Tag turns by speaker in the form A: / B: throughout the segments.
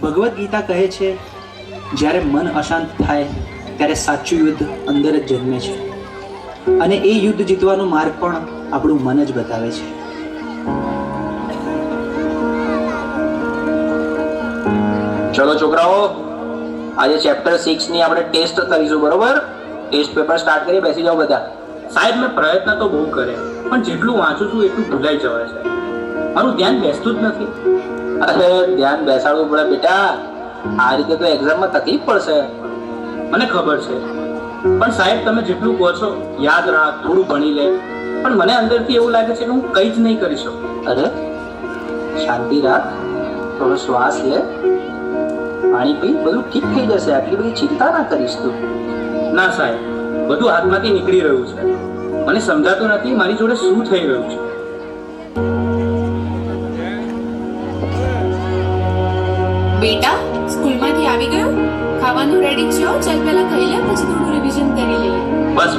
A: ભગવદ્ ગીતા કહે છે, જ્યારે મન અશાંત થાય ત્યારે સાચું યુદ્ધ અંદર જ જન્મે છે, અને એ યુદ્ધ જીતવાનો માર્ગ પણ આપણું મન જ બતાવે છે.
B: ચલો છોકરાઓ, આજે ચેપ્ટર 6 ની આપણે ટેસ્ટ કરીશું, બરોબર? ટેસ્ટ પેપર સ્ટાર્ટ કરીએ, બેસી જાઓ બધા.
C: સાહેબ, મેં પ્રયત્ન તો બહુ કર્યા, પણ જેટલું વાંચું છું એટલું ભૂલાઈ જવાય છે. મારું ધ્યાન બેસતું જ નથી.
B: અરે ધ્યાન બેસાડવું પડે બેટા, આ રીતે તો એક્ઝામમાં તકલીફ પડશે.
C: મને ખબર છે, પણ સાહેબ તમે જેટલું કહો છો યાદ રાખ, થોડું ભણી લે, પણ મને અંદરથી એવું લાગે છે કે હું કંઈ જ નહીં કરી શકું.
B: અરે શાંતિ રાખ, થોડો શ્વાસ લે, પાણી પી, બધું ઠીક થઈ જશે. આટલી બધી ચિંતા ના કરીશ તું.
C: ના સાહેબ, બધું હાથમાંથી નીકળી રહ્યું છે. મને સમજાતું નથી મારી જોડે શું થઈ રહ્યું છે.
D: બેટા, સ્કૂલમાંથી આવી ગયો? ખાવાનું રેડી છે? ચાલ પહેલા ખાઈ લે, પછી થોડું રિવિઝન કરી લઈએ.
C: બસ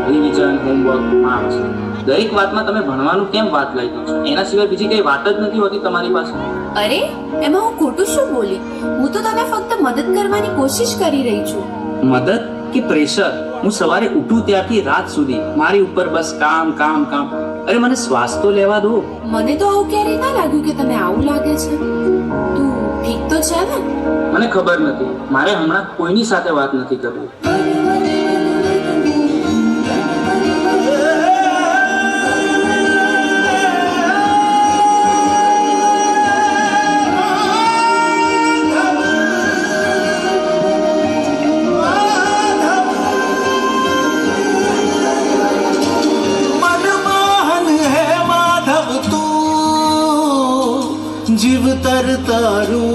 C: રિવિઝન, હોમવર્ક, માર્ક્સ, દરેક વાતમાં તમે ભણવાનું કેમ વાત લઈ દો છો? એના સિવાય બીજી કઈ વાત જ નથી હોતી તમારી પાસે.
D: અરે, એમાં હું ખોટું શું બોલી? હું તો તને ફક્ત મદદ કરવાની કોશિશ કરી રહી છું.
A: મદદ કે પ્રેશર? હું સવારે ઉઠું ત્યારથી રાત સુધી મારી ઉપર બસ કામ કામ કામ. અરે મને શ્વાસ તો લેવા દો.
D: મને તો આવું ક્યારેય ના લાગ્યું કે તને આવું લાગે છે. તું ઠીક તો છે ને?
C: મને ખબર નથી, મારે હમણાં કોઈની સાથે વાત નથી કરવી.
E: जीव तर तारू,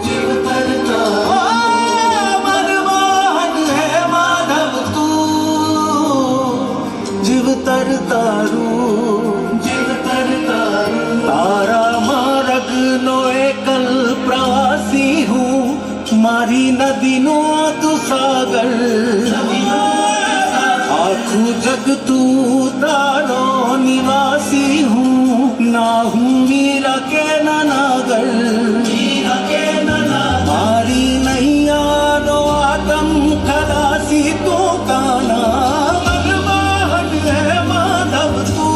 E: जीव तर तारू, मनमोहन है माधव तू, जीव तर तारू, जीव तर तारू. तारा मार्ग नो एकल प्रासी हूँ, मारी नदी नो तू सागर, आखू जग तू तारो निवासी हूँ, ना हूँ मीरा के नागर, मीरा के नागर. मारी नैया नो आदम खलासी तू काना, मनमोहन है माधव तू,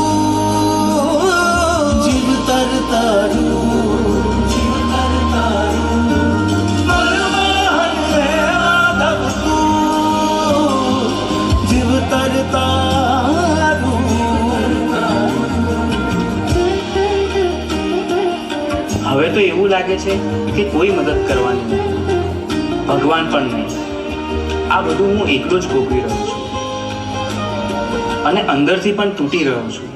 E: जीव तर तारू, जीव तर तारू, मनमोहन है माधव तू, जीव तर तारू.
A: હવે તો એવું લાગે છે કે કોઈ મદદ કરવાની નથી, ભગવાન પણ નહીં. આ બધું હું એકલો જ ભોગવી રહ્યો છું, અને અંદરથી પણ તૂટી રહ્યો છું.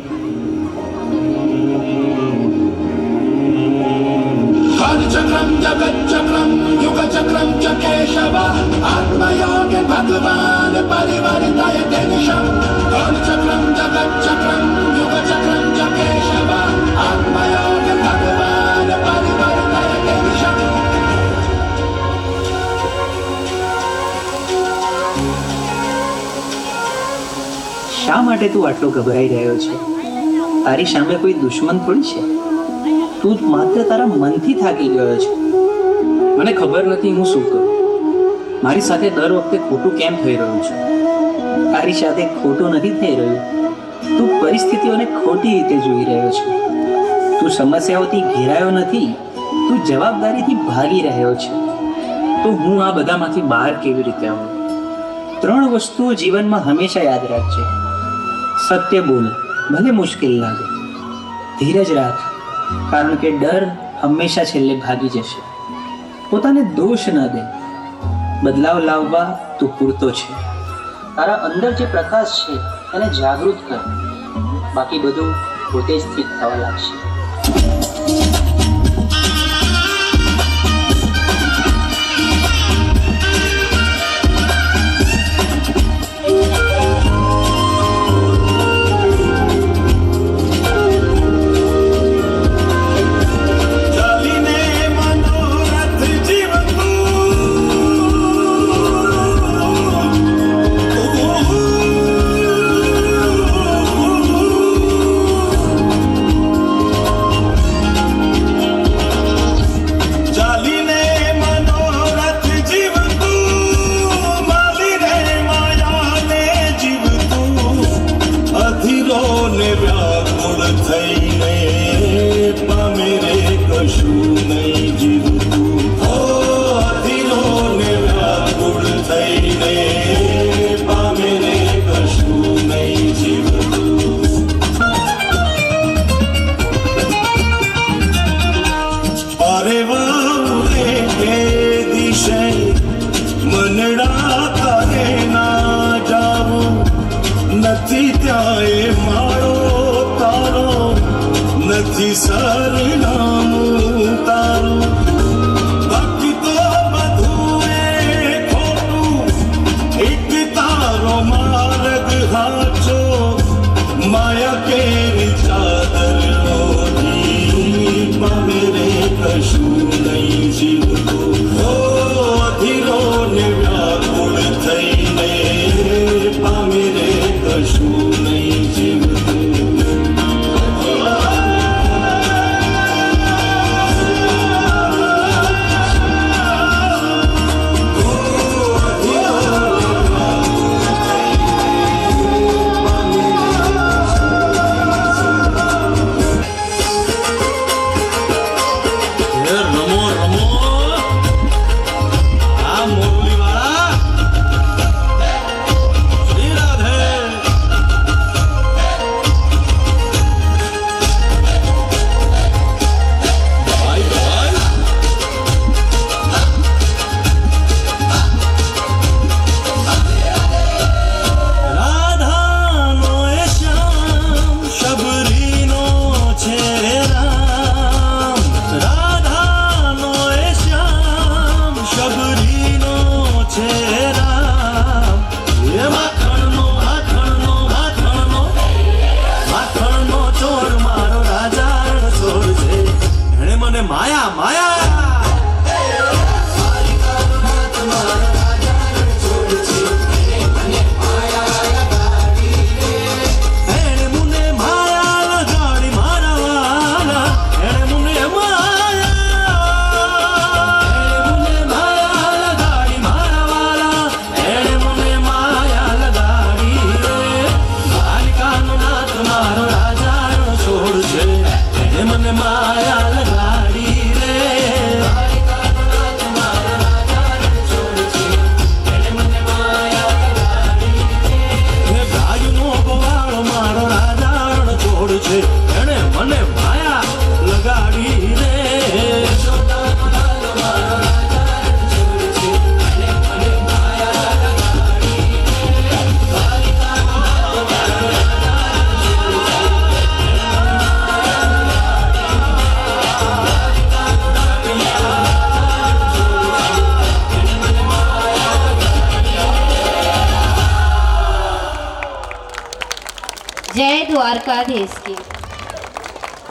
F: कालचक्रम जगच्चक्रम युगचक्रम च केशव आत्मयोग भगवान परिवर्तय दिशम. कालचक्रम जगच्चक्रम युगचक्रम च केशव आत्मयोग भगवान परिवर्तय दिशम.
A: શા માટે તું આટલો ગભરાઈ રહ્યો છે? તારી સામે કોઈ દુશ્મન થોડી છે. તું માત્ર તારા મનથી થાકી ગયો છે. મને ખબર નથી હું શું કરું. મારી સાથે દર વખતે ખોટું કેમ થઈ રહ્યું છે? તારી સાથે ખોટું નથી થઈ રહ્યું, તું પરિસ્થિતિઓને ખોટી રીતે જોઈ રહ્યો છે. તું સમસ્યાઓથી ઘેરાયો નથી, તું જવાબદારીથી ભાગી રહ્યો છે. તો હું આ બધામાંથી બહાર કેવી રીતે આવું? 3 વસ્તુઓ જીવનમાં હંમેશા યાદ રાખજે. સત્ય બોલ, ભલે મુશ્કેલ લાગે. ધીરજ રાખ, કારણ કે ડર હંમેશા છેલ્લે ભાગી જશે. પોતાને દોષ ન દે, બદલાવ લાવવા તું પૂરતો છે. તારા અંદર જે પ્રકાશ છે એને જાગૃત કર, બાકી બધું પોતે જ સ્થિત થવા લાગશે.
E: કશું નહીં જીવતું હો અધીરો ને વ્યાકુળ થઈને પામે રે કશું નહીં જીવતું રમો રમો આ મોરલી વાળા શ્રી રાધે ભાઈ ભાઈ રાધાનો એ શ્યામ શબરીનો છે રામ રાધાનો એ શ્યામ શબરીનો છે રામ એ માખણનો માખણનો માખણનો માખણનો ચોર મારો રાજા ચોર છે એણે મને માયા માયા એણે મને માયા લગાડી મારા વાલા એણે મને માયા લગાડી મારા વાલા એણે મને માયા લગાડી રે બાલિકાનો નાથ મારો રાજાનો છોડ છે એણે મને માયા લગાડી રે હે ગાયનો ગોવાળો મારો રાજાનો છોડ છે એણે મને માયા લગાડી રે
G: जय द्वारकाधीश की।